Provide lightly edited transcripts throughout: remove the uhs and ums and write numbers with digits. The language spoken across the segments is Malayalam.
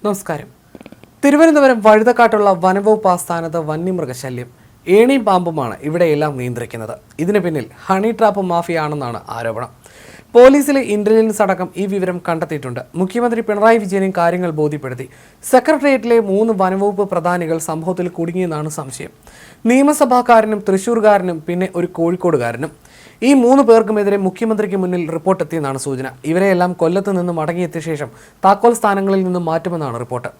നമസ്കാരം. തിരുവനന്തപുരം വഴുതക്കാട്ടുള്ള വനംവകുപ്പ് ആസ്ഥാനത്ത് വന്യമൃഗശല്യം ഏണിയും പാമ്പുമാണ് ഇവിടെയെല്ലാം നിയന്ത്രിക്കുന്നത്. ഇതിന് പിന്നിൽ ഹണി ട്രാപ്പ് മാഫിയാണെന്നാണ് ആരോപണം. പോലീസിലെ ഇന്റലിജൻസ് അടക്കം ഈ വിവരം കണ്ടെത്തിയിട്ടുണ്ട്. മുഖ്യമന്ത്രി പിണറായി വിജയനും കാര്യങ്ങൾ ബോധ്യപ്പെടുത്തി. സെക്രട്ടേറിയറ്റിലെ 3 വനംവകുപ്പ് പ്രധാനികൾ സംഭവത്തിൽ കുടുങ്ങിയെന്നാണ് സംശയം. നിയമസഭാക്കാരനും തൃശൂർകാരനും പിന്നെ ഒരു കോഴിക്കോടുകാരനും. ഈ 3 പേർക്കുമെതിരെ മുഖ്യമന്ത്രിക്ക് മുന്നിൽ റിപ്പോർട്ട് എത്തിയെന്നാണ് സൂചന. ഇവരെയെല്ലാം കൊല്ലത്ത് നിന്ന് മടങ്ങിയെത്തിയ ശേഷം താക്കോൽ സ്ഥാനങ്ങളിൽ നിന്നും മാറ്റുമെന്നാണ് റിപ്പോർട്ട്.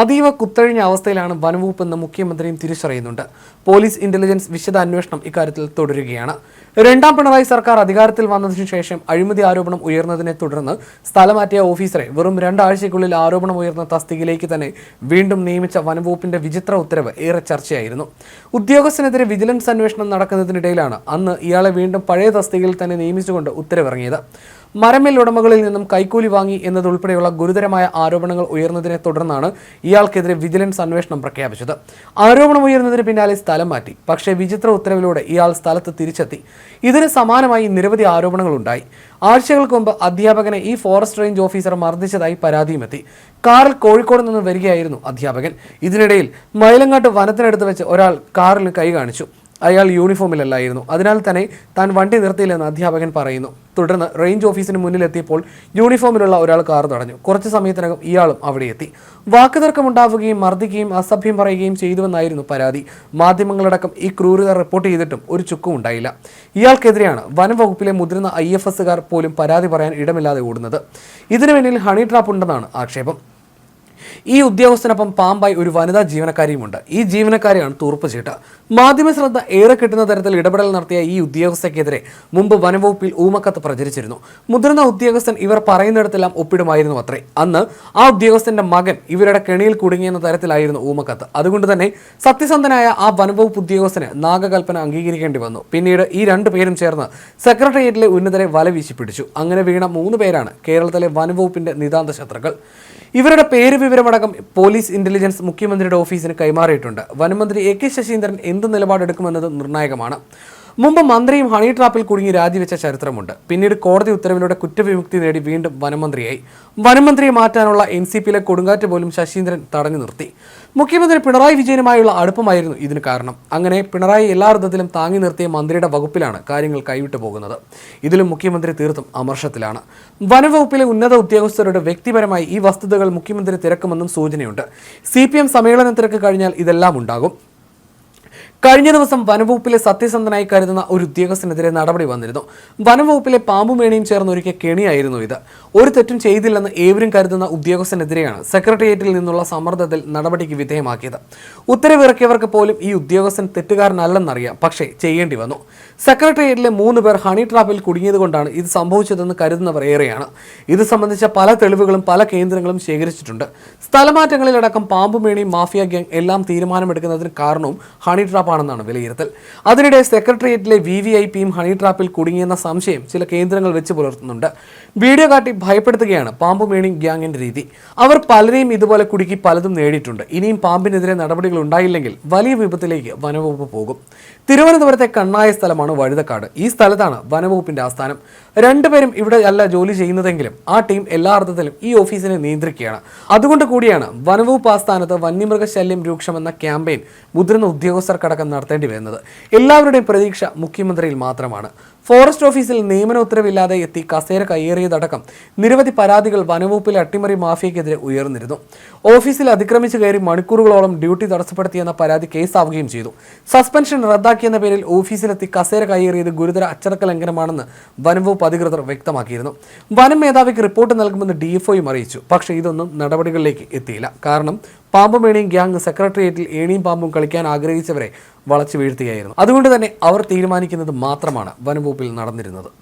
അതീവ കുത്തഴിഞ്ഞ അവസ്ഥയിലാണ് വനംവകുപ്പ് എന്ന് മുഖ്യമന്ത്രിയും തിരിച്ചറിയുന്നുണ്ട്. പോലീസ് ഇന്റലിജൻസ് വിശദ അന്വേഷണം ഇക്കാര്യത്തിൽ തുടരുകയാണ്. 2ാം പിണറായി സർക്കാർ അധികാരത്തിൽ വന്നതിനു ശേഷം അഴിമതി ആരോപണം ഉയർന്നതിനെ തുടർന്ന് സ്ഥലം മാറ്റിയ ഓഫീസറെ വെറും 2 ആഴ്ചയ്ക്കുള്ളിൽ ആരോപണം ഉയർന്ന തസ്തികയിലേക്ക് തന്നെ വീണ്ടും നിയമിച്ച വനംവകുപ്പിന്റെ വിചിത്ര ഉത്തരവ് ഏറെ ചർച്ചയായിരുന്നു. ഉദ്യോഗസ്ഥനെതിരെ വിജിലൻസ് അന്വേഷണം നടക്കുന്നതിനിടയിലാണ് അന്ന് ഇയാളെ വീണ്ടും പഴയ തസ്തികയിൽ തന്നെ നിയമിച്ചുകൊണ്ട് ഉത്തരവിറങ്ങിയത്. മരമിൽ ഉടമകളിൽ നിന്നും കൈക്കൂലി വാങ്ങി എന്നതുൾപ്പെടെയുള്ള ഗുരുതരമായ ആരോപണങ്ങൾ ഉയർന്നതിനെ തുടർന്നാണ് ഇയാൾക്കെതിരെ വിജിലൻസ് അന്വേഷണം പ്രഖ്യാപിച്ചത്. ആരോപണം ഉയർന്നതിന് പിന്നാലെ സ്ഥലം മാറ്റി. പക്ഷേ വിചിത്ര ഉത്തരവിലൂടെ ഇയാൾ സ്ഥലത്ത് തിരിച്ചെത്തി. ഇതിന് സമാനമായി നിരവധി ആരോപണങ്ങളുണ്ടായി. ആഴ്ചകൾക്ക് മുമ്പ് അധ്യാപകനെ ഈ ഫോറസ്റ്റ് റേഞ്ച് ഓഫീസർ മർദ്ദിച്ചതായി പരാതിയുമെത്തി. കാറിൽ കോഴിക്കോട് നിന്ന് വരികയായിരുന്നു അധ്യാപകൻ. ഇതിനിടയിൽ മയിലങ്ങാട്ട് വനത്തിനടുത്ത് വെച്ച് ഒരാൾ കാറിൽ കൈ കാണിച്ചു. അയാൾ യൂണിഫോമിലല്ലായിരുന്നു. അതിനാൽ തന്നെ താൻ വണ്ടി നിർത്തിയില്ലെന്ന് അധ്യാപകൻ പറയുന്നു. തുടർന്ന് റേഞ്ച് ഓഫീസിന് മുന്നിലെത്തിയപ്പോൾ യൂണിഫോമിലുള്ള ഒരാൾ കാർ തടഞ്ഞു. കുറച്ചു സമയത്തിനകം ഇയാളും അവിടെ എത്തി. വാക്കുതർക്കമുണ്ടാവുകയും മർദ്ദിക്കുകയും അസഭ്യം പറയുകയും ചെയ്തുവെന്നായിരുന്നു പരാതി. മാധ്യമങ്ങളടക്കം ഈ ക്രൂരത റിപ്പോർട്ട് ചെയ്തിട്ടും ഒരു ചുക്കും ഉണ്ടായില്ല. ഇയാൾക്കെതിരെയാണ് വനം വകുപ്പിലെ മുതിർന്ന IFSകാർ പോലും പരാതി പറയാൻ ഇടമില്ലാതെ ഓടുന്നത്. ഇതിനു പിന്നിൽ ഹണി ട്രാപ്പ് ഉണ്ടെന്നാണ് ആക്ഷേപം. ഈ ഉദ്യോഗസ്ഥനൊപ്പം പാമ്പായി ഒരു വനിതാ ജീവനക്കാരിയുമുണ്ട്. ഈ ജീവനക്കാരിയാണ് തൂർപ്പുചീട്ട്. മാധ്യമ ശ്രദ്ധ ഏറെ കിട്ടുന്ന തരത്തിൽ ഇടപെടൽ നടത്തിയ ഈ ഉദ്യോഗസ്ഥയ്ക്കെതിരെ മുമ്പ് വനംവകുപ്പിൽ ഊമക്കത്ത് പ്രചരിച്ചിരുന്നു. മുതിർന്ന ഉദ്യോഗസ്ഥൻ ഇവർ പറയുന്നിടത്തെല്ലാം ഒപ്പിടുമായിരുന്നു അത്രേ. അന്ന് ആ ഉദ്യോഗസ്ഥന്റെ മകൻ ഇവരുടെ കെണിയിൽ കുടുങ്ങിയെന്ന തരത്തിലായിരുന്നു ഊമക്കത്ത്. അതുകൊണ്ട് തന്നെ സത്യസന്ധനായ ആ വനംവകുപ്പ് ഉദ്യോഗസ്ഥന് നാഗകൽപ്പന അംഗീകരിക്കേണ്ടി വന്നു. പിന്നീട് ഈ 2 പേരും ചേർന്ന് സെക്രട്ടേറിയറ്റിലെ ഉന്നതരെ വല വീശി പിടിച്ചു. അങ്ങനെ വീണ 3 പേരാണ് കേരളത്തിലെ വനംവകുപ്പിന്റെ നിതാന്ത ശത്രുക്കൾ. ഇവരുടെ പേര് വിവരമടക്കം പോലീസ് ഇന്റലിജൻസ് മുഖ്യമന്ത്രിയുടെ ഓഫീസിന് കൈമാറിയിട്ടുണ്ട്. വനമന്ത്രി AK ശശീന്ദ്രൻ എന്ത് നിലപാടെടുക്കുമെന്നത് നിർണായകമാണ്. മുമ്പ് മന്ത്രിയും ഹണി ട്രാപ്പിൽ കുടുങ്ങി രാജിവെച്ച ചരിത്രമുണ്ട്. പിന്നീട് കോടതി ഉത്തരവിലൂടെ കുറ്റവിമുക്തി നേടി വീണ്ടും വനമന്ത്രിയായി. വനമന്ത്രിയെ മാറ്റാനുള്ള NCPയിലെ കൊടുങ്കാറ്റ് പോലും ശശീന്ദ്രൻ തടഞ്ഞു നിർത്തി. മുഖ്യമന്ത്രി പിണറായി വിജയനുമായുള്ള അടുപ്പമായിരുന്നു ഇതിന് കാരണം. അങ്ങനെ പിണറായി എല്ലാ അർത്ഥത്തിലും താങ്ങി നിർത്തിയ മന്ത്രിയുടെ വകുപ്പിലാണ് കാര്യങ്ങൾ കൈവിട്ടു പോകുന്നത്. ഇതിലും മുഖ്യമന്ത്രി തീർത്തും അമർഷത്തിലാണ്. വനംവകുപ്പിലെ ഉന്നത ഉദ്യോഗസ്ഥരുടെ വ്യക്തിപരമായി ഈ വസ്തുതകൾ മുഖ്യമന്ത്രി തിരക്കുമെന്നും സൂചനയുണ്ട്. CPM സമ്മേളന തിരക്ക് കഴിഞ്ഞാൽ ഇതെല്ലാം ഉണ്ടാകും. കഴിഞ്ഞ ദിവസം വനംവകുപ്പിലെ സത്യസന്ധനായി കരുതുന്ന ഒരു ഉദ്യോഗസ്ഥനെതിരെ നടപടി വന്നിരുന്നു. വനംവകുപ്പിലെ പാമ്പുമേണിയും ചേർന്ന് ഒരുക്കിയ കെണിയായിരുന്നു ഇത്. ഒരു തെറ്റും ചെയ്തില്ലെന്ന് ഏവരും കരുതുന്ന ഉദ്യോഗസ്ഥനെതിരെയാണ് സെക്രട്ടേറിയറ്റിൽ നിന്നുള്ള സമ്മർദ്ദത്തിൽ നടപടിക്ക് വിധേയമാക്കിയത്. ഉത്തരവിറക്കിയവർക്ക് പോലും ഈ ഉദ്യോഗസ്ഥൻ തെറ്റുകാരനല്ലെന്നറിയാം. പക്ഷേ ചെയ്യേണ്ടി വന്നു. സെക്രട്ടേറിയറ്റിലെ 3 പേർ ഹണി ട്രാപ്പിൽ കുടുങ്ങിയതുകൊണ്ടാണ് ഇത് സംഭവിച്ചതെന്ന് കരുതുന്നവർ ഏറെയാണ്. ഇത് സംബന്ധിച്ച പല തെളിവുകളും പല കേന്ദ്രങ്ങളും ശേഖരിച്ചിട്ടുണ്ട്. സ്ഥലമാറ്റങ്ങളിലടക്കം പാമ്പുമേണിയും മാഫിയ ഗ്യാങ് എല്ലാം തീരുമാനമെടുക്കുന്നതിന് കാരണവും ഹണി ട്രാപ്പ് ആണെന്നാണ് വിലയിരുത്തൽ. അതിനിടെ സെക്രട്ടേറിയറ്റിലെ VVIPയും ഹണി ട്രാപ്പിൽ കുടുങ്ങിയെന്ന സംശയം ചില കേന്ദ്രങ്ങൾ വെച്ച് പുലർത്തുന്നുണ്ട്. വീഡിയോ കാട്ടി ഭയപ്പെടുത്തുകയാണ് പാമ്പുമേണി ഗ്യാങ്ങിന്റെ രീതി. അവർ പലരെയും ഇതുപോലെ കുടുക്കി പലതും നേടിയിട്ടുണ്ട്. ഇനിയും പാമ്പിനെതിരെ നടപടികൾ ഉണ്ടായില്ലെങ്കിൽ വലിയ വിപത്തിലേക്ക് വനംവകുപ്പ് പോകും. തിരുവനന്തപുരത്തെ കണ്ണായ സ്ഥലമാണ് വഴുതക്കാട്. ഈ സ്ഥലത്താണ് വനംവകുപ്പിന്റെ ആസ്ഥാനം. 2 പേരും ഇവിടെ അല്ല ജോലി ചെയ്യുന്നതെങ്കിലും ആ ടീം എല്ലാ അർത്ഥത്തിലും ഈ ഓഫീസിനെ നിയന്ത്രിക്കുകയാണ്. അതുകൊണ്ട് കൂടിയാണ് വനംവകുപ്പ് ആസ്ഥാനത്ത് വന്യമൃഗശല്യം രൂക്ഷമെന്ന ക്യാമ്പയിൻ മുതിർന്ന ഉദ്യോഗസ്ഥർക്കടക്കം നടത്തേണ്ടി വരുന്നത്. എല്ലാവരുടെയും പ്രതീക്ഷ മുഖ്യമന്ത്രിയിൽ മാത്രമാണ്. ഫോറസ്റ്റ് ഓഫീസിൽ നിയമന ഉത്തരവില്ലാതെ എത്തി കസേര കയ്യേറിയതടക്കം നിരവധി പരാതികൾ വനംവകുപ്പിലെ അട്ടിമറി മാഫിയക്കെതിരെ ഉയർന്നിരുന്നു. ഓഫീസിൽ അതിക്രമിച്ചു കയറി മണിക്കൂറുകളോളം ഡ്യൂട്ടി തടസ്സപ്പെടുത്തിയെന്ന പരാതി കേസാവുകയും ചെയ്തു. സസ്പെൻഷൻ റദ്ദാക്കിയെന്ന പേരിൽ ഓഫീസിലെത്തി കസേര കയ്യേറിയത് ഗുരുതര അച്ചടക്ക ലംഘനമാണെന്ന് വനംവകുപ്പ് അധികൃതർ വ്യക്തമാക്കിയിരുന്നു. വനം മേധാവിക്ക് റിപ്പോർട്ട് നൽകുമെന്ന് DFOയും അറിയിച്ചു. പക്ഷേ ഇതൊന്നും നടപടികളിലേക്ക് എത്തിയില്ല. കാരണം പാമ്പുമേണിയും ഗ്യാങ് സെക്രട്ടേറിയറ്റിൽ ഏണിയും പാമ്പും കളിക്കാൻ ആഗ്രഹിച്ചവരെ വളച്ചു വീഴ്ത്തുകയായിരുന്നു. അതുകൊണ്ട് തന്നെ അവർ തീരുമാനിക്കുന്നത് മാത്രമാണ് വനംവകുപ്പിൽ നടന്നിരുന്നത്.